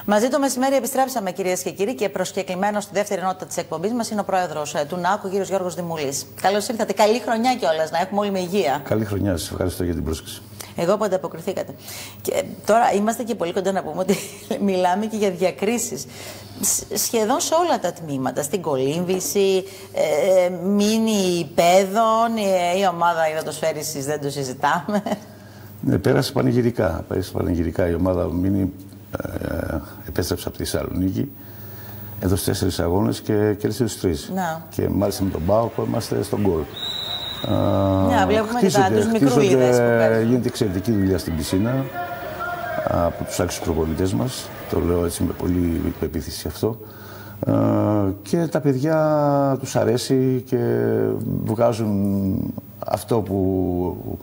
Μαζί το μεσημέρι επιστρέψαμε, κυρίες και κύριοι, και προσκεκλημένος στη δεύτερη ενότητα της εκπομπής μας είναι ο πρόεδρος του ΝΑΟΚ, ο κύριος Γιώργος Δημουλής. Καλώς ήρθατε. Καλή χρονιά κιόλας, να έχουμε όλοι με υγεία. Καλή χρονιά, σας ευχαριστώ για την πρόσκληση. Εγώ που ανταποκριθήκατε. Και τώρα είμαστε και πολύ κοντά να πούμε ότι μιλάμε και για διακρίσεις. Σχεδόν σε όλα τα τμήματα. Στην κολύμβηση, μίνι παιδών, η ομάδα υδατοσφαίρισης δεν το συζητάμε. Ναι, πέρασε πανηγυρικά. Η ομάδα μίνι επέστρεψε από τη Θεσσαλονίκη. Έδωσε 4 αγώνες και κέρδισε τους 3. Και μάλιστα με τον ΠΑΟΚ είμαστε στον γκολ. Ναι, βλέπουμε και τους μικρούλιδες. Γίνεται εξαιρετική δουλειά στην πισίνα από τους άξιους προπονητές μας. Το λέω έτσι με πολύ πεποίθηση αυτό. Και τα παιδιά τους αρέσει και βγάζουν αυτό που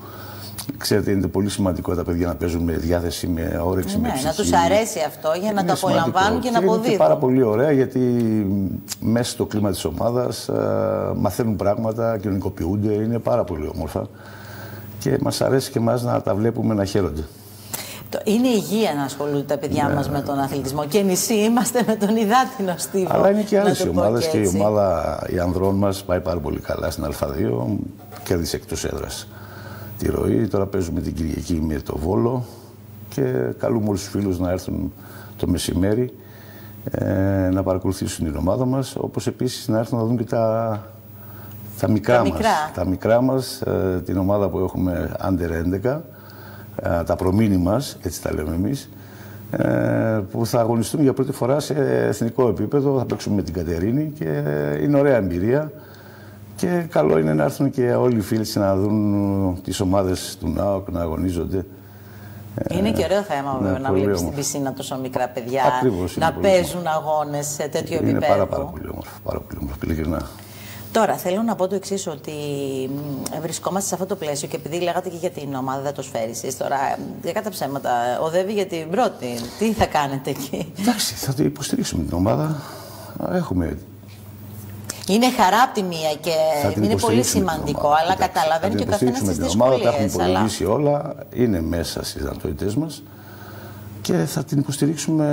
ξέρετε είναι πολύ σημαντικό τα παιδιά να παίζουν με διάθεση, με όρεξη, με ψυχή. Να τους αρέσει αυτό για να το απολαμβάνουν και να αποδίδουν. Είναι πάρα πολύ ωραία γιατί μέσα στο κλίμα της ομάδας μαθαίνουν πράγματα, κοινωνικοποιούνται, είναι πάρα πολύ όμορφα και μας αρέσει και εμάς να τα βλέπουμε να χαίρονται. Είναι υγεία να ασχολούνται τα παιδιά μας με τον αθλητισμό και νησί είμαστε με τον υδάτινο στίβο. Αλλά είναι και άλλες ομάδες και η ομάδα οι ανδρών μας πάει πάρα πολύ καλά στην Α2, κέρδισε εκτός έδρας τη ροή. Τώρα παίζουμε την Κυριακή με το Βόλο και καλούμε όλους τους φίλους να έρθουν το μεσημέρι να παρακολουθήσουν την ομάδα μας, όπως επίσης να έρθουν να δουν και τα μικρά μας, την ομάδα που έχουμε Under 11, τα προμήνυ μας, έτσι τα λέμε εμείς, που θα αγωνιστούν για πρώτη φορά σε εθνικό επίπεδο, θα παίξουμε με την Κατερίνη και είναι ωραία εμπειρία. Και καλό είναι να έρθουν και όλοι οι φίλοι να δουν τις ομάδες του ΝΑΟΚ να αγωνίζονται. Είναι και ωραίο θέμα βέβαια να βλέπεις στην πισίνα τόσο μικρά παιδιά να παίζουν αγώνες σε τέτοιο επίπεδο. Είναι πάρα πολύ όμορφο, ειλικρινά. Τώρα θέλω να πω το εξής, ότι βρισκόμαστε σε αυτό το πλαίσιο και επειδή λέγατε και για την ομάδα υδατοσφαίρισης, τώρα για κατά ψέματα οδεύει για την πρώτη. Τι θα κάνετε εκεί? Εντάξει, θα την υποστηρίξουμε την ομάδα. Είναι χαρά από τη μία και είναι πολύ σημαντικό, αλλά καταλαβαίνει και ο καθένας τις δυσκολίες. Τα έχουμε υπολογίσει όλα, είναι μέσα στις δυνατότητές μας και θα την υποστηρίξουμε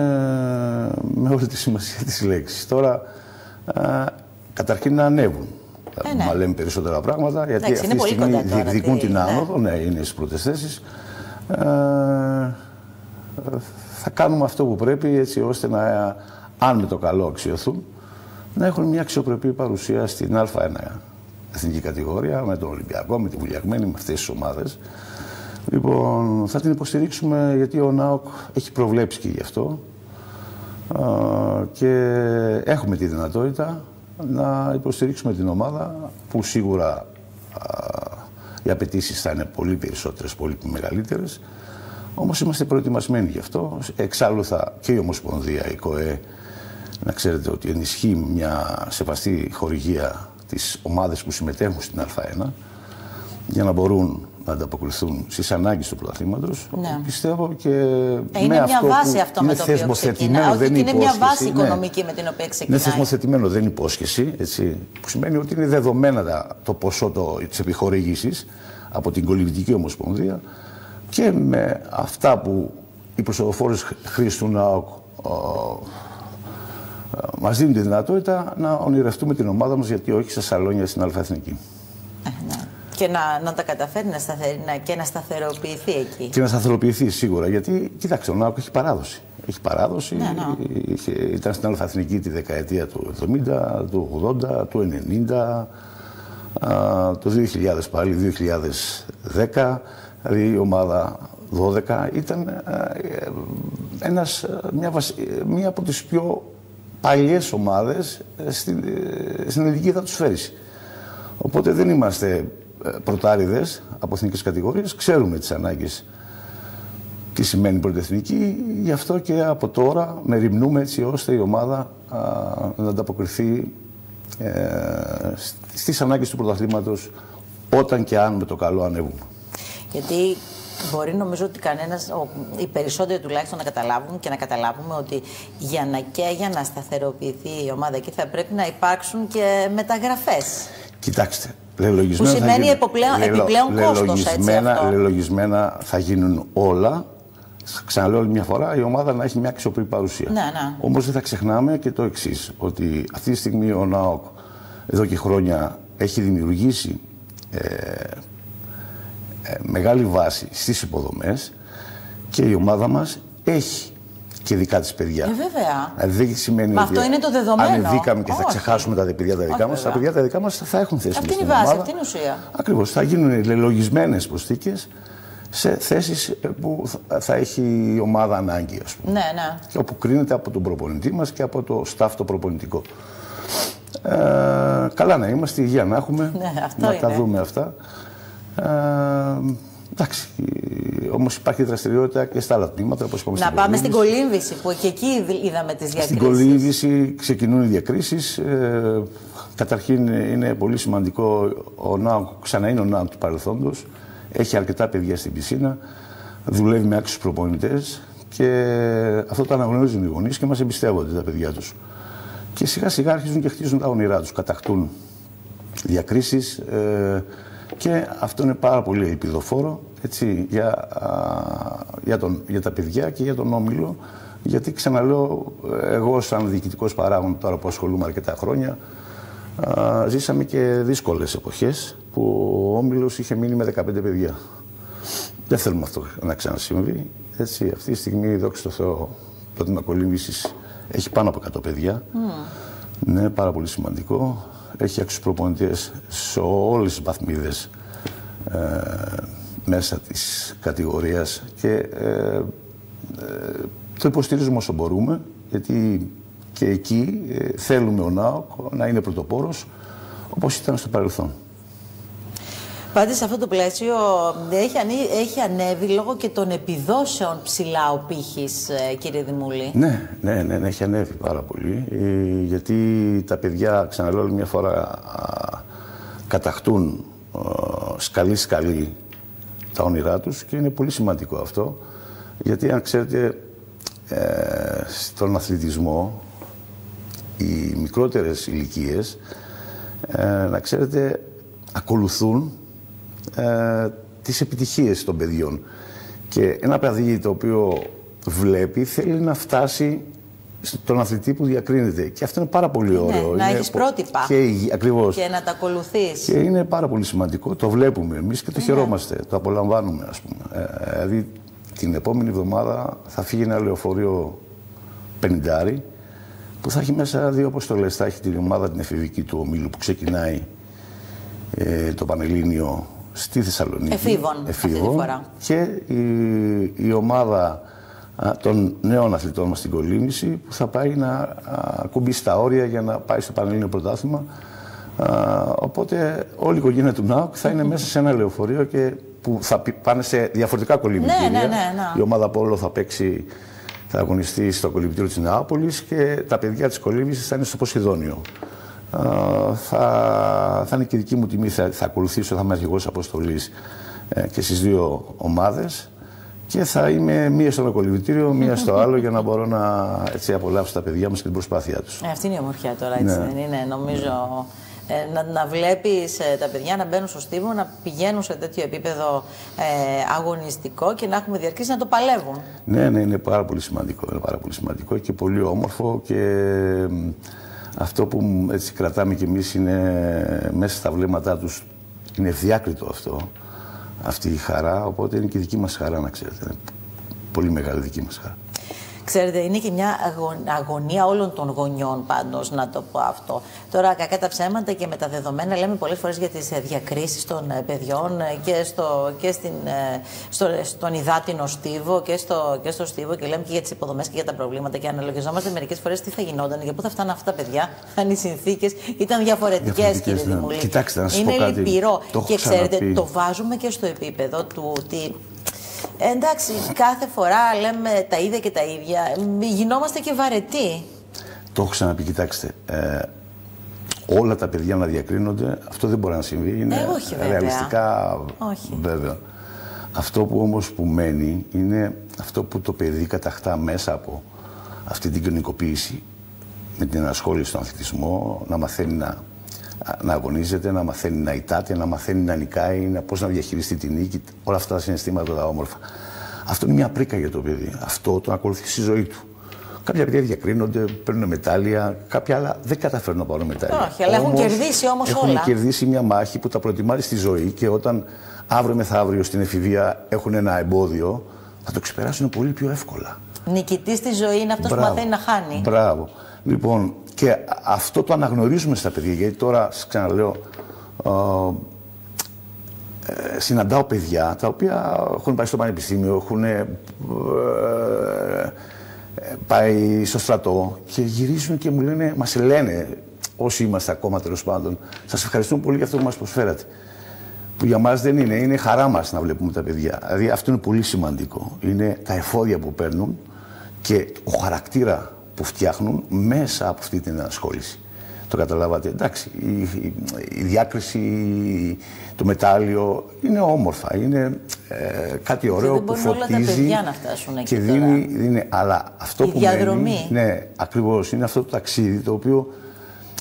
με όλη τη σημασία της λέξης. Τώρα, καταρχήν να ανέβουν. Μα λέμε περισσότερα πράγματα, γιατί αυτή τη στιγμή διεκδικούν την άνοδο, είναι στις πρώτες θέσεις. Θα κάνουμε αυτό που πρέπει, έτσι ώστε να, αν με το καλό αξιωθούν, να έχουν μια αξιοπρεπή παρουσία στην Α1 εθνική κατηγορία, με τον Ολυμπιακό, με τη Βουλιαγμένη, με αυτές τις ομάδες. Λοιπόν, θα την υποστηρίξουμε γιατί ο ΝΑΟΚ έχει προβλέψει και γι' αυτό και έχουμε τη δυνατότητα να υποστηρίξουμε την ομάδα που σίγουρα οι απαιτήσεις θα είναι πολύ περισσότερες, πολύ μεγαλύτερες. Όμως είμαστε προετοιμασμένοι γι' αυτό. Εξάλλου και η Ομοσπονδία, η ΚΟΕ, να ξέρετε ότι ενισχύει μια σεβαστή χορηγία τις ομάδες που συμμετέχουν στην Α1 για να μπορούν να ανταποκριθούν στις ανάγκες του πρωταθλήματος. Πιστεύω και είναι μια βάση αυτό με το οποίο ξεκινά. Είναι μια βάση οικονομική με την οποία ξεκινάει. Είναι θεσμοθετημένο, δεν είναι υπόσχεση, έτσι, που σημαίνει ότι είναι δεδομένα το ποσό της επιχορήγησης από την Κολυμβητική Ομοσπονδία και με αυτά που οι προσωποφόρες χρήσεις του ΝΑΟΚ μας δίνουν τη δυνατότητα να ονειρευτούμε την ομάδα μας, γιατί όχι στα σαλόνια στην Αλφα-Εθνική. Και να τα καταφέρει και να σταθεροποιηθεί εκεί. Και να σταθεροποιηθεί σίγουρα, γιατί κοιτάξτε, ο ΝΑΟΚ έχει παράδοση. Ήταν στην Αλφα-Εθνική τη δεκαετία του 70, του 80, του 90, το 2000 πάλι, 2010, δηλαδή η ομάδα 12 ήταν μία από τις πιο παλιές ομάδες στην ελληνική υδατοσφαίριση. Οπότε δεν είμαστε πρωτάριδες από εθνικές κατηγορίες, ξέρουμε τις ανάγκες, τι σημαίνει πρωτοεθνική, γι' αυτό και από τώρα μεριμνούμε έτσι ώστε η ομάδα να ανταποκριθεί στις ανάγκες του πρωταθλήματος όταν και αν με το καλό ανέβουμε. Γιατί μπορεί νομίζω ότι οι περισσότεροι τουλάχιστον να καταλάβουν και να καταλάβουμε ότι για να σταθεροποιηθεί η ομάδα εκεί θα πρέπει να υπάρξουν και μεταγραφές. Κοιτάξτε, που σημαίνει επιπλέον κόστος, έτσι αυτό. Λελογισμένα θα γίνουν όλα ξαναλέω άλλη μια φορά, η ομάδα να έχει μια αξιοπρεπή παρουσία. Ναι, ναι. Όμως δεν θα ξεχνάμε και το εξής, ότι αυτή τη στιγμή ο ΝΑΟΚ εδώ και χρόνια έχει δημιουργήσει μεγάλη βάση στις υποδομές και η ομάδα μας έχει και δικά της παιδιά. Βέβαια. Δεν σημαίνει ότι αυτό είναι το δεδομένο. αν βγήκαμε και θα ξεχάσουμε τα παιδιά τα δικά μας, τα παιδιά τα δικά μας θα έχουν θέση. Αυτή είναι η βάση, αυτή είναι η ουσία. Ακριβώς. Θα γίνουν λελογισμένες προσθήκες σε θέσεις που θα έχει η ομάδα ανάγκη, ας πούμε. Ναι, ναι. Και όπου κρίνεται από τον προπονητή μας και από το staff το προπονητικό. Καλά να είμαστε, υγεία να έχουμε, να τα δούμε αυτά. Εντάξει, όμως υπάρχει δραστηριότητα και στα άλλα τμήματα. Να πάμε στην κολύμβηση, που και εκεί είδαμε τις διακρίσεις. Στην κολύμβηση ξεκινούν οι διακρίσεις. Καταρχήν είναι πολύ σημαντικό, ο ΝΑΟΚ ξαναείνει ο ΝΑΟΚ του παρελθόντος. Έχει αρκετά παιδιά στην πισίνα, δουλεύει με άξιους προπονητές και αυτό το αναγνωρίζουν οι γονείς και μας εμπιστεύονται τα παιδιά τους. Και σιγά σιγά αρχίζουν και χτίζουν τα όνειρά τους, κατακτούν διακρίσεις και αυτό είναι πάρα πολύ ελπιδοφόρο, έτσι, για τα παιδιά και για τον όμιλο, γιατί ξαναλέω, εγώ σαν διοικητικός παράγων τώρα που ασχολούμαι αρκετά χρόνια, ζήσαμε και δύσκολες εποχές που ο όμιλος είχε μείνει με 15 παιδιά. Δεν θέλουμε αυτό να ξανασυμβεί. Έτσι, αυτή τη στιγμή, δόξα τω Θεώ, το τμήμα κολύμβησης έχει πάνω από 100 παιδιά. Ναι, πάρα πολύ σημαντικό. Έχει άξιους προπονητές σε όλες τις βαθμίδες μέσα της κατηγορίας και το υποστηρίζουμε όσο μπορούμε, γιατί και εκεί θέλουμε ο ΝΑΟΚ να είναι πρωτοπόρος όπως ήταν στο παρελθόν. Πάντως σε αυτό το πλαίσιο έχει ανέβει λόγω και των επιδόσεων ψηλά ο πύχης, κύριε Δημούλη. Ναι, έχει ανέβει πάρα πολύ, γιατί τα παιδιά, ξαναλέω μια φορά, κατακτούν σκαλί-σκαλί τα όνειρά τους και είναι πολύ σημαντικό αυτό, γιατί αν ξέρετε, στον αθλητισμό οι μικρότερες ηλικίες, να ξέρετε, ακολουθούν τις επιτυχίες των παιδιών. Και ένα παιδί το οποίο βλέπει θέλει να φτάσει στον αθλητή που διακρίνεται. Και αυτό είναι πάρα πολύ ωραίο. Να έχεις πρότυπα ακριβώς. Και να τα ακολουθείς. Και είναι πάρα πολύ σημαντικό. Το βλέπουμε εμείς και το χαιρόμαστε. Το απολαμβάνουμε, ας πούμε. Δηλαδή, την επόμενη εβδομάδα θα φύγει ένα λεωφορείο 50 που θα έχει μέσα 2 αποστολές. Θα έχει την ομάδα την εφηβική του ομίλου που ξεκινάει το Πανελλήνιο στη Θεσσαλονίκη. Εφήβων. Και η ομάδα των νέων αθλητών μας στην κολύμβηση που θα πάει να κουμπίσει τα όρια για να πάει στο Πανελλήνιο πρωτάθλημα. Οπότε όλη η οικογένεια του ΝΑΟΚ θα είναι μέσα σε ένα λεωφορείο και που θα πάνε σε διαφορετικά κολυμβητήρια. Ναι. Η ομάδα Πόλο θα αγωνιστεί στο κολυμβητήριο της Νεάπολης και τα παιδιά της κολύμβησης θα είναι στο Ποσειδόνιο. Θα είναι και δική μου τιμή, θα ακολουθήσω, θα είμαι αρχηγός αποστολής και στις 2 ομάδες και θα είμαι μία στο ένα κολυμβητήριο, μία στο άλλο για να μπορώ να απολαύσω τα παιδιά μας και την προσπάθειά τους. Αυτή είναι η ομορφιά τώρα, έτσι δεν είναι, νομίζω. Να βλέπεις τα παιδιά να μπαίνουν στο στίβο, να πηγαίνουν σε τέτοιο επίπεδο αγωνιστικό και να έχουμε διαρκήσει να το παλεύουν. Ναι, είναι πάρα πολύ σημαντικό. Είναι πάρα πολύ σημαντικό και πολύ όμορφο και αυτό που έτσι κρατάμε κι εμείς είναι μέσα στα βλέμματά τους, είναι ευδιάκριτο αυτό, αυτή η χαρά, οπότε είναι και δική μας χαρά, να ξέρετε. Είναι πολύ μεγάλη δική μας χαρά. Ξέρετε, είναι και μια αγωνία όλων των γονιών πάντως, να το πω αυτό. Τώρα, κακά τα ψέματα και με τα δεδομένα, λέμε πολλές φορές για τις διακρίσεις των παιδιών και στον υδάτινο στίβο και στο στίβο και λέμε και για τις υποδομές και για τα προβλήματα και αναλογιζόμαστε μερικές φορές τι θα γινόταν και πού θα φτάνουν αυτά τα παιδιά αν οι συνθήκες ήταν διαφορετικές, κύριε Δημούλη. Κοιτάξτε, να σας πω κάτι. Είναι λυπηρό. Και ξέρετε, το βάζουμε και στο επίπεδο του ότι εντάξει, κάθε φορά λέμε τα ίδια και τα ίδια. Γινόμαστε και βαρετοί. Το έχω ξαναπεί, κοιτάξτε. Όλα τα παιδιά να διακρίνονται, αυτό δεν μπορεί να συμβεί. Είναι όχι, βέβαια. Ρεαλιστικά, βέβαια. Αυτό που όμως που μένει είναι αυτό που το παιδί κατακτά μέσα από αυτή την κοινωνικοποίηση, με την ενασχόληση στον αθλητισμό, να μαθαίνει να αγωνίζεται, να μαθαίνει να ητάται, να μαθαίνει να νικάει, πώς να διαχειριστεί την νίκη, όλα αυτά τα συναισθήματα τα όμορφα. Αυτό είναι μια πρίκα για το παιδί. Αυτό το ακολουθεί στη ζωή του. Κάποια παιδιά διακρίνονται, παίρνουν μετάλλια, κάποια άλλα δεν καταφέρνουν να πάρουν μετάλλια. Όχι, αλλά έχουν κερδίσει όμως όλα. Έχουν κερδίσει μια μάχη που τα προετοιμάζει στη ζωή και όταν αύριο μεθαύριο στην εφηβεία έχουν ένα εμπόδιο, θα το ξεπεράσουν πολύ πιο εύκολα. Νικητής στη ζωή είναι αυτός που μαθαίνει να χάνει. Μπράβο. Λοιπόν, και αυτό το αναγνωρίζουμε στα παιδιά, γιατί τώρα, σας ξαναλέω, συναντάω παιδιά τα οποία έχουν πάει στο πανεπιστήμιο, έχουν πάει στο στρατό και γυρίζουν και μου λένε, μας λένε, όσοι είμαστε ακόμα τέλος πάντων, σας ευχαριστούμε πολύ για αυτό που μας προσφέρατε. Που για μας δεν είναι, είναι χαρά μας να βλέπουμε τα παιδιά. Δηλαδή αυτό είναι πολύ σημαντικό. Είναι τα εφόδια που παίρνουν και ο χαρακτήρα που φτιάχνουν μέσα από αυτή την ενασχόληση. Το καταλάβατε? Εντάξει, η διάκριση, το μετάλλιο είναι όμορφα, είναι κάτι ωραίο που φωτίζει όλα τα παιδιά να φτάσουν εκεί και δίνει, αλλά αυτό που διαδρομή. μένει, ναι, ακριβώς, είναι αυτό το ταξίδι το οποίο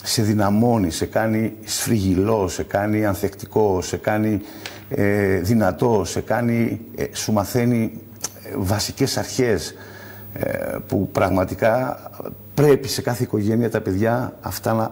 σε δυναμώνει, σε κάνει σφριγγυλό, σε κάνει ανθεκτικό, σε κάνει δυνατό, σου μαθαίνει βασικές αρχές που πραγματικά πρέπει σε κάθε οικογένεια τα παιδιά αυτά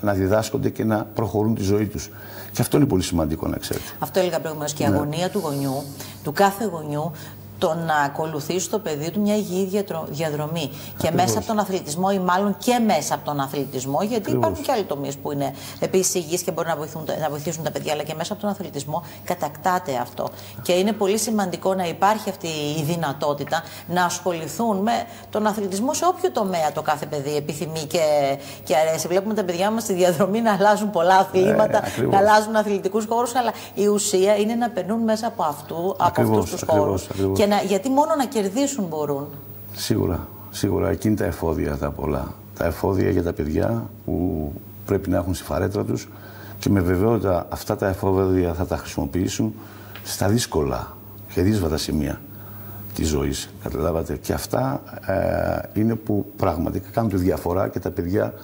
να διδάσκονται και να προχωρούν τη ζωή τους. Και αυτό είναι πολύ σημαντικό να ξέρετε. Αυτό έλεγα προηγουμένως και η αγωνία του γονιού, του κάθε γονιού, το να ακολουθήσει στο παιδί του μια υγιή διαδρομή. Ακριβώς. Και μέσα από τον αθλητισμό, ή μάλλον και μέσα από τον αθλητισμό, γιατί Ακριβώς. Υπάρχουν και άλλοι τομείς που είναι επίσης υγιείς και μπορούν να βοηθήσουν τα παιδιά, αλλά και μέσα από τον αθλητισμό κατακτάται αυτό. Και είναι πολύ σημαντικό να υπάρχει αυτή η δυνατότητα να ασχοληθούν με τον αθλητισμό σε όποιο τομέα το κάθε παιδί επιθυμεί και αρέσει. Βλέπουμε τα παιδιά μας στη διαδρομή να αλλάζουν πολλά αθλήματα, να αλλάζουν αθλητικούς χώρους, αλλά η ουσία είναι να περνούν μέσα από αυτούς τους χώρους. Γιατί μόνο να κερδίσουν μπορούν. Σίγουρα. Εκείνη τα εφόδια τα πολλά. Τα εφόδια για τα παιδιά που πρέπει να έχουν στη φαρέτρα τους και με βεβαιότητα αυτά τα εφόδια θα τα χρησιμοποιήσουν στα δύσκολα και δύσβατα σημεία της ζωής. Καταλάβατε? Και αυτά είναι που πραγματικά κάνουν τη διαφορά και τα παιδιά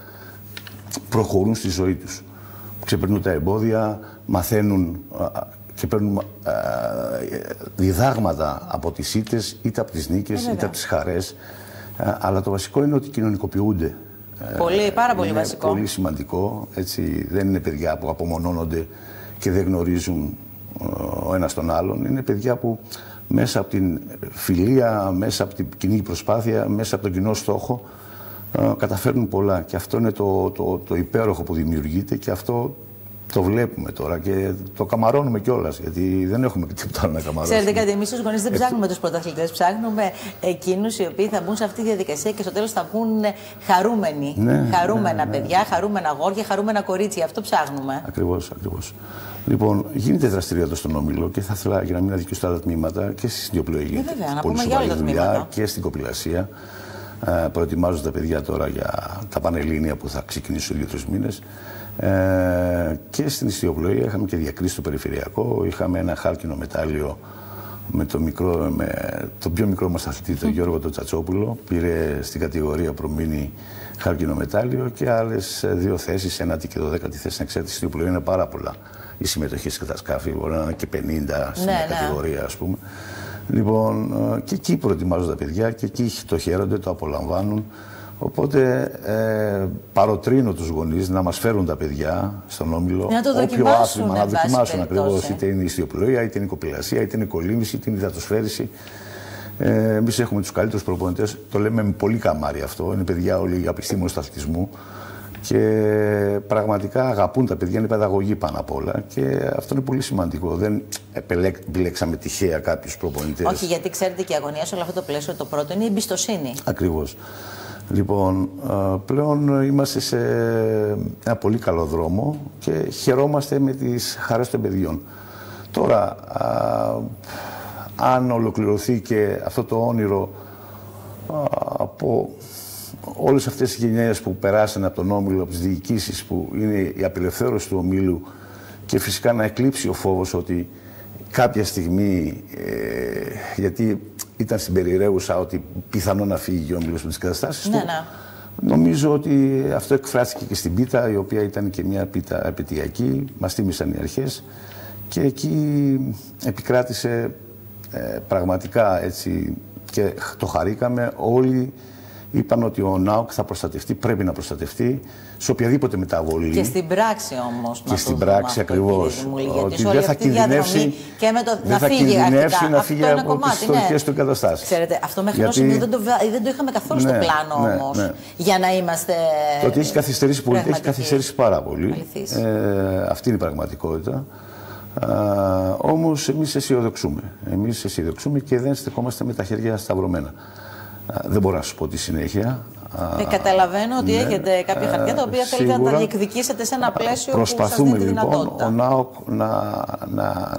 προχωρούν στη ζωή τους. Ξεπερνούν τα εμπόδια, μαθαίνουν και παίρνουν διδάγματα από τις ήττες, είτε από τις νίκες, είτε από τις χαρές. Αλλά το βασικό είναι ότι κοινωνικοποιούνται. Πάρα πολύ βασικό. Πολύ σημαντικό. Έτσι, δεν είναι παιδιά που απομονώνονται και δεν γνωρίζουν ο ένας τον άλλον. Είναι παιδιά που μέσα από την φιλία, μέσα από την κοινή προσπάθεια, μέσα από τον κοινό στόχο καταφέρνουν πολλά. Και αυτό είναι το υπέροχο που δημιουργείται και αυτό το βλέπουμε τώρα και το καμαρώνουμε κιόλας, γιατί δεν έχουμε τίποτα άλλο να καμαρώσουμε. Ξέρετε κάτι, εμείς ως γονείς δεν ψάχνουμε τους πρωταθλητές, ψάχνουμε εκείνους οι οποίοι θα μπουν σε αυτή τη διαδικασία και στο τέλος θα βγουν χαρούμενοι. Χαρούμενα παιδιά, χαρούμενα αγόρια, χαρούμενα κορίτσια. Αυτό ψάχνουμε. Ακριβώς. Λοιπόν, γίνεται δραστηριότητα στον Όμιλο και θα ήθελα, για να μην αδικήσω τα άλλα τμήματα, και στη συνδυοπλοεία γίνεται πολύ σοβαρή δουλειά και στην κοπηλασία. Προετοιμάζονται τα παιδιά τώρα για τα πανελλήνια που θα ξεκινήσουν 2-3 μήνες. Και στην ιστιοπλοεία είχαμε και διακρίσεις στο περιφερειακό. Είχαμε ένα χάλκινο μετάλλιο με τον πιο μικρό μας αθλητή, τον Γιώργο τον Τσατσόπουλο. Πήρε στην κατηγορία προμήνη χάλκινο μετάλλιο και άλλες 2 θέσεις, 9η και 12η θέση. Να ξέρετε, στην ιστιοπλοεία είναι πάρα πολλά η συμμετοχή στις κατασκάφη, μπορεί να είναι και 50 στην κατηγορία, ας πούμε. Λοιπόν, και εκεί προετοιμάζονται τα παιδιά και εκεί το χαίρονται, το απολαμβάνουν. Οπότε παροτρύνω τους γονείς να μας φέρουν τα παιδιά στον Όμιλο, όποιο άθλημα να δοκιμάσουν ακριβώς, είτε είναι η ιστιοπλοεία, είτε είναι η κοπηλασία, είτε είναι η κολύμβηση, είτε είναι η υδατοσφαίριση. Εμείς έχουμε τους καλύτερους προπονητές, το λέμε με πολύ καμάρι αυτό, είναι παιδιά όλοι επιστήμονες του αθλητισμού και πραγματικά αγαπούν τα παιδιά, είναι παιδαγωγή πάνω απ' όλα και αυτό είναι πολύ σημαντικό. Δεν επιλέξαμε τυχαία κάποιους προπονητές. Όχι, γιατί ξέρετε και η αγωνία σε όλο αυτό το πλαίσιο το πρώτο είναι η εμπιστοσύνη. Ακριβώς. Λοιπόν, πλέον είμαστε σε ένα πολύ καλό δρόμο και χαιρόμαστε με τις χαρές των παιδιών. Τώρα, αν ολοκληρωθεί και αυτό το όνειρο από όλες αυτές τις γενιές που περάσαν από τον Όμιλο, από τις διοικήσεις, που είναι η απελευθέρωση του Ομίλου και φυσικά να εκλείψει ο φόβος ότι κάποια στιγμή, γιατί ήταν στην περιραίουσα ότι πιθανόν να φύγει ο Όμιλος με τις καταστάσεις του, νομίζω ότι αυτό εκφράστηκε και στην πίτα, η οποία ήταν και μια πίτα επαιτειακή, μας τίμησαν οι αρχές και εκεί επικράτησε πραγματικά έτσι και το χαρήκαμε. Όλοι είπαν ότι ο ΝΑΟΚ θα προστατευτεί, πρέπει να προστατευτεί σε οποιαδήποτε μεταβολή. Και στην πράξη όμως. Και στην πράξη ακριβώς. Ότι δεν θα κινδυνεύσει και με το να φύγει από τις ιστορικές του εγκαταστάσεις. Ξέρετε, αυτό μέχρι ένα σημείο δεν το είχαμε καθόλου στο πλάνο όμως. Για να είμαστε. Το ότι έχει καθυστερήσει πολύ, έχει καθυστερήσει πάρα πολύ. Αυτή είναι η πραγματικότητα. Όμως εμείς αισιοδοξούμε και δεν στεκόμαστε με τα χέρια σταυρωμένα. Δεν μπορώ να σου πω τη συνέχεια. Καταλαβαίνω ότι έχετε κάποια χαρτιά τα οποία θέλετε να τα διεκδικήσετε σε ένα πλαίσιο που σας δίνει τη δυνατότητα. Ο ΝΑΟΚ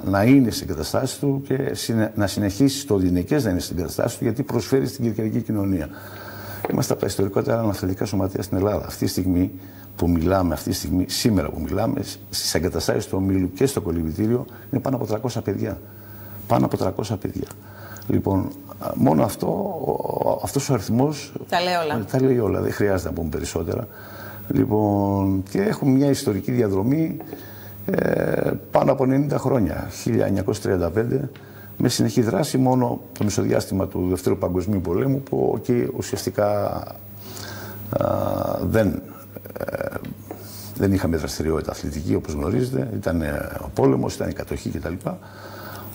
να είναι στην καταστάση του και να συνεχίσει το γυναικές να είναι στην καταστάση του, γιατί προσφέρει στην κυριακή κοινωνία. Είμαστε από τα ιστορικότερα αναθλητικά σωματεία στην Ελλάδα. Αυτή τη στιγμή που μιλάμε, σήμερα που μιλάμε, στις εγκαταστάσεις του ομίλου και στο κολυμβητήριο είναι πάνω από 300 παιδιά. Πάνω από 300 παιδιά. Λοιπόν, μόνο αυτός ο αριθμός τα λέει όλα. Δεν χρειάζεται να πούμε περισσότερα. Λοιπόν, και έχουμε μια ιστορική διαδρομή πάνω από 90 χρόνια, 1935, με συνεχή δράση, μόνο το μεσοδιάστημα του Δευτέρου Παγκοσμίου Πολέμου, που εκεί ουσιαστικά δεν είχαμε δραστηριότητα αθλητική, όπως γνωρίζετε. Ήταν ο πόλεμος, ήταν η κατοχή κτλ.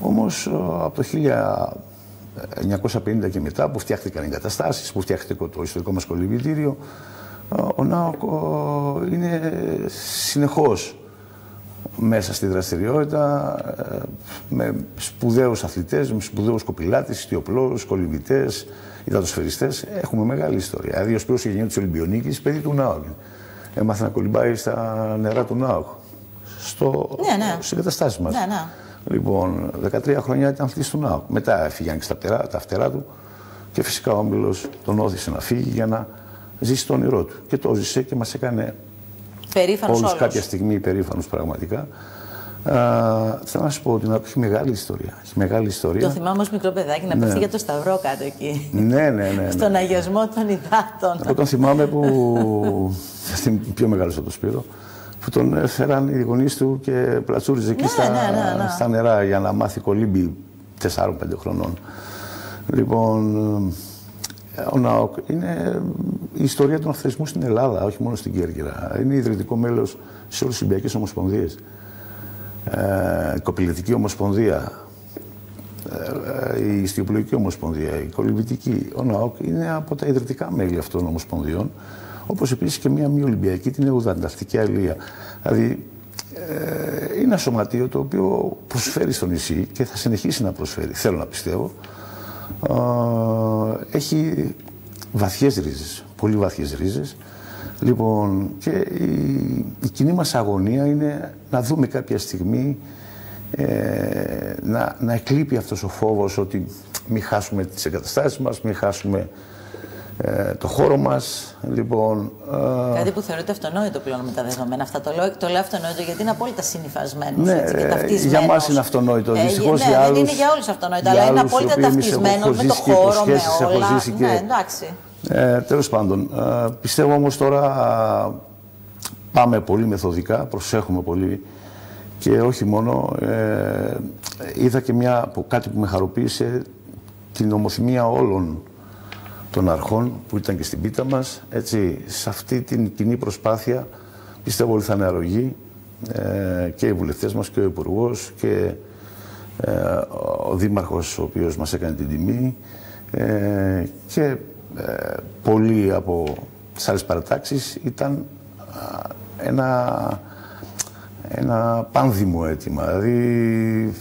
Όμως από το 1950 και μετά, που φτιάχτηκαν οι εγκαταστάσεις, που φτιάχτηκε το ιστορικό μας κολυμβητήριο, ο ΝΑΟΚ είναι συνεχώς μέσα στη δραστηριότητα, με σπουδαίους αθλητές, με σπουδαίους κοπηλάτες, ιστιοπλώους, κολυμβητές, υδατοσφαιριστές. Έχουμε μεγάλη ιστορία. Δηλαδή, ο Σπύρος Γενιώτης της Ολυμπιονίκης, παιδί του ΝΑΟΚ. Έμαθε να κολυμπάει στα νερά του ΝΑΟΚ, στις εγκαταστάσεις μας. Λοιπόν, 13 χρόνια ήταν αθλητής του ΝΑΟΚ. Μετά έφυγαν και τα φτερά του και φυσικά ο Όμιλος τον όθησε να φύγει για να ζήσει το όνειρό του. Και το ζήσε και μας έκανε όλους κάποια στιγμή περήφανους πραγματικά. Θέλω να σου πω ότι έχει μεγάλη ιστορία. Το θυμάμαι ως μικρό παιδάκι να πέφτει για το σταυρό κάτω εκεί. Ναι. Στον αγιασμό των υδάτων. Εγώ τον θυμάμαι που. Πιο μεγάλος από το Σπύρο. Που τον έφεραν οι γονείς του και πλατσούριζε εκεί στα νερά για να μάθει κολύμπι 4-5 χρονών. Λοιπόν, ο ΝΑΟΚ είναι η ιστορία του αθλητισμού στην Ελλάδα, όχι μόνο στην Κέρκυρα. Είναι ιδρυτικό μέλος σε όλες τις Ολυμπιακές Ομοσπονδίες. Η Κοπηλευτική Ομοσπονδία, η Ιστιοπλοϊκή Ομοσπονδία, η Κολυμβητική. Ο ΝΑΟΚ είναι από τα ιδρυτικά μέλη αυτών των ομοσπονδιών. Όπως επίσης και μία μη Ολυμπιακή, την Εουδανταρκτική Αλία. Δηλαδή, είναι ένα σωματείο το οποίο προσφέρει στο νησί και θα συνεχίσει να προσφέρει, θέλω να πιστεύω. Έχει βαθιές ρίζες, πολύ βαθιές ρίζες. Λοιπόν, και η κοινή μας αγωνία είναι να δούμε κάποια στιγμή να εκλείπει αυτός ο φόβος ότι μην χάσουμε τις εγκαταστάσεις μας, μην χάσουμε το χώρο μας. Λοιπόν, κάτι που θεωρείται αυτονόητο πλέον με τα δεδομένα αυτά. Το λέω αυτονόητο γιατί είναι απόλυτα συνυφασμένος και ταυτισμένος. Για μας είναι αυτονόητο. Δυστυχώς για άλλους, δεν είναι για όλους αυτονόητο, αλλά είναι απόλυτα ταυτισμένος με το χώρο, με όλα. Ναι, εντάξει. Τέλος πάντων, πιστεύω όμως τώρα πάμε πολύ μεθοδικά, προσέχουμε πολύ και όχι μόνο. Είδα και κάτι που με χαροποίησε, την ομοθυμία όλων των αρχών που ήταν και στην πίτα μας. Έτσι, σε αυτή την κοινή προσπάθεια πιστεύω ότι θα είναι αρρωγοί και οι βουλευτές μας και ο Υπουργός και ο Δήμαρχος, ο οποίος μας έκανε την τιμή και πολλοί από τις άλλες παρατάξεις. Ήταν ένα πάνδημο αίτημα. Δηλαδή,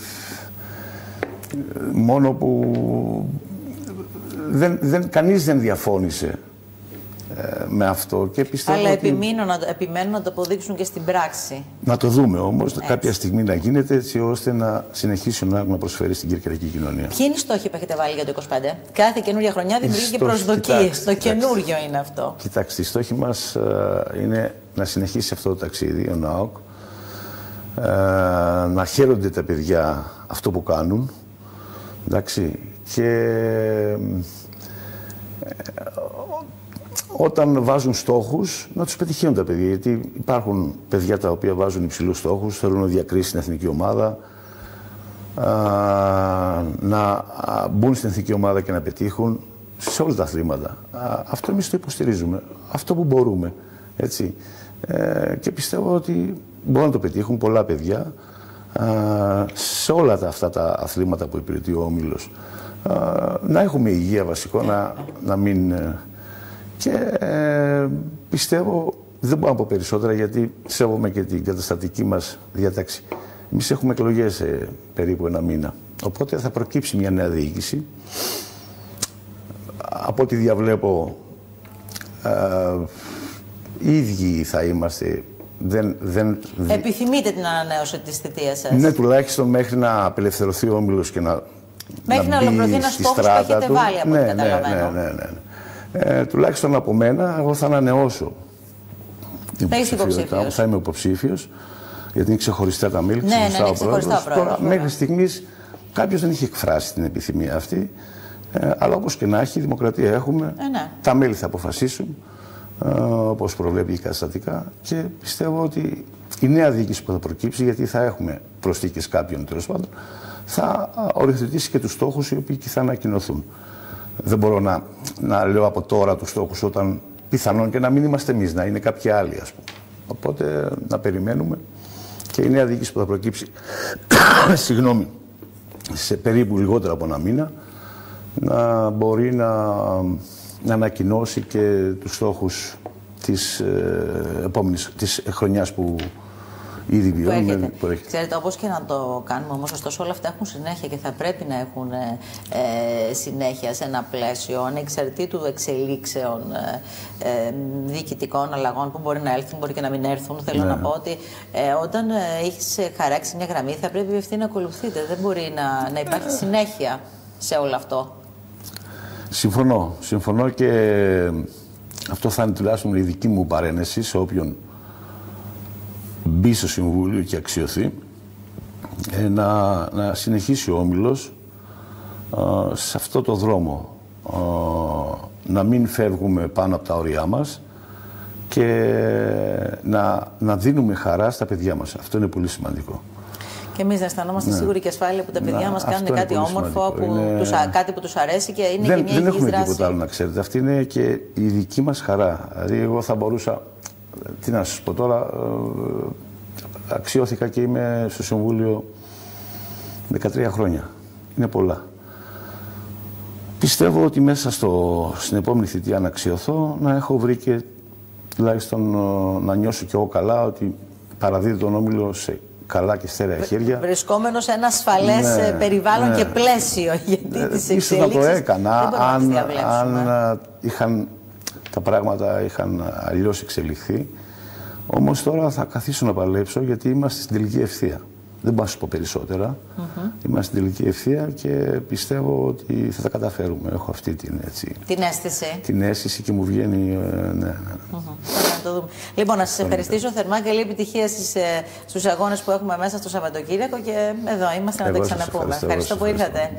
μόνο που κανείς δεν διαφώνησε με αυτό και πιστεύω. Αλλά επιμένουν να το αποδείξουν και στην πράξη. Να το δούμε όμως κάποια στιγμή να γίνεται, έτσι ώστε να συνεχίσει ο ΝΑΟΚ να προσφέρει στην κυριακή κοινωνία. Ποιοι είναι οι στόχοι που έχετε βάλει για το 2025? Κάθε καινούργια χρονιά δημιουργεί και προσδοκίες. Το καινούργιο είναι αυτό. Κοιτάξτε, οι στόχοι μας είναι να συνεχίσει αυτό το ταξίδι ο ΝΑΟΚ, να χαίρονται τα παιδιά αυτό που κάνουν, εντάξει, και όταν βάζουν στόχους, να τους πετυχαίνουν τα παιδιά. Γιατί υπάρχουν παιδιά τα οποία βάζουν υψηλούς στόχους, θέλουν να διακρίσει την εθνική ομάδα, να μπουν στην εθνική ομάδα και να πετύχουν σε όλα τα αθλήματα. Αυτό εμείς το υποστηρίζουμε, αυτό που μπορούμε. Έτσι. Και πιστεύω ότι μπορούν να το πετύχουν πολλά παιδιά σε όλα αυτά τα αθλήματα που υπηρετεί ο Όμιλος. Να έχουμε υγεία βασικό, να μην... Και πιστεύω, δεν μπορώ να πω περισσότερα γιατί σέβομαι και την καταστατική μας διάταξη. Εμείς έχουμε εκλογές σε περίπου ένα μήνα. Οπότε θα προκύψει μια νέα διοίκηση. Από ό,τι διαβλέπω, οι ίδιοι θα είμαστε. Επιθυμείτε την ανανέωση της θητείας σας? Ναι, τουλάχιστον μέχρι να απελευθερωθεί ο Όμιλος και να μέχρι να ολοκληρωθεί ένας στόχος που έχετε βάλει, από ό,τι καταλαβαίνω. Ναι. Τουλάχιστον από μένα, εγώ θα ανανεώσω. Θα είμαι υποψήφιος, γιατί είναι ξεχωριστά τα μέλη. Ναι, είναι ξεχωριστά ο πρόεδρος. Μέχρι στιγμής κάποιος δεν είχε εκφράσει την επιθυμία αυτή. Αλλά όπως και να έχει, δημοκρατία έχουμε. Ναι. Τα μέλη θα αποφασίσουν, όπως προβλέπει η καταστατικά. Και πιστεύω ότι η νέα διοίκηση που θα προκύψει, γιατί θα έχουμε προσθήκες κάποιων τέλος πάντων, θα οριοθετήσει και τους στόχους οι οποίοι και θα ανακοινωθούν. Δεν μπορώ να λέω από τώρα τους στόχους όταν πιθανόν και να μην είμαστε εμείς, να είναι κάποιοι άλλοι, ας πούμε. Οπότε να περιμένουμε και η νέα διοίκηση που θα προκύψει συγγνώμη, σε περίπου λιγότερο από ένα μήνα να μπορεί να ανακοινώσει και τους στόχους της επόμενης της χρονιάς που ήδη βιώνουμε. Ξέρετε, όπως και να το κάνουμε όμως, ωστόσο όλα αυτά έχουν συνέχεια και θα πρέπει να έχουν συνέχεια σε ένα πλαίσιο ανεξαρτήτου εξελίξεων διοικητικών αλλαγών που μπορεί να έλθουν, μπορεί και να μην έρθουν. Θέλω να πω ότι όταν έχεις χαράξει μια γραμμή θα πρέπει αυτή να ακολουθείτε. Δεν μπορεί να υπάρχει συνέχεια σε όλο αυτό. Συμφωνώ και αυτό θα είναι τουλάχιστον η δική μου παρένεση σε όποιον μπει στο Συμβούλιο και αξιωθεί, να συνεχίσει ο Όμιλος σε αυτό το δρόμο, να μην φεύγουμε πάνω από τα όρια μας και να δίνουμε χαρά στα παιδιά μας. Αυτό είναι πολύ σημαντικό. Και εμείς να αισθανόμαστε σίγουροι και ασφάλεια που τα παιδιά μας κάνουν κάτι όμορφο, κάτι που τους αρέσει και είναι και μια υγιής δράση. Δεν έχουμε τίποτα άλλο να ξέρετε. Αυτή είναι και η δική μας χαρά. Δηλαδή εγώ θα μπορούσα, τι να σας πω τώρα, αξιώθηκα και είμαι στο Συμβούλιο 13 χρόνια. Είναι πολλά. Πιστεύω ότι μέσα στην επόμενη θητεία να αξιωθώ, να έχω βρει και τουλάχιστον να νιώσω κι εγώ καλά ότι παραδίδει τον Όμιλο σε καλά και στέρεα χέρια. Βρισκόμενο σε ένα ασφαλές περιβάλλον και πλαίσιο. Γιατί τις εξελίξεις ίσως να το έκανα αν τα πράγματα είχαν αλλιώς εξελιχθεί. Όμως τώρα θα καθίσω να παλέψω γιατί είμαστε στην τελική ευθεία. Δεν μπορώ να σας πω περισσότερα. Είμαστε στην τελική ευθεία και πιστεύω ότι θα τα καταφέρουμε. Έχω αυτή την αίσθηση και μου βγαίνει. Ναι. Να το δούμε. Λοιπόν, να σας ευχαριστήσω θερμά. Καλή επιτυχία στους αγώνες που έχουμε μέσα στο Σαββατοκύριακο και εδώ είμαστε να τα ξαναπούμε. Ευχαριστώ που ήρθατε.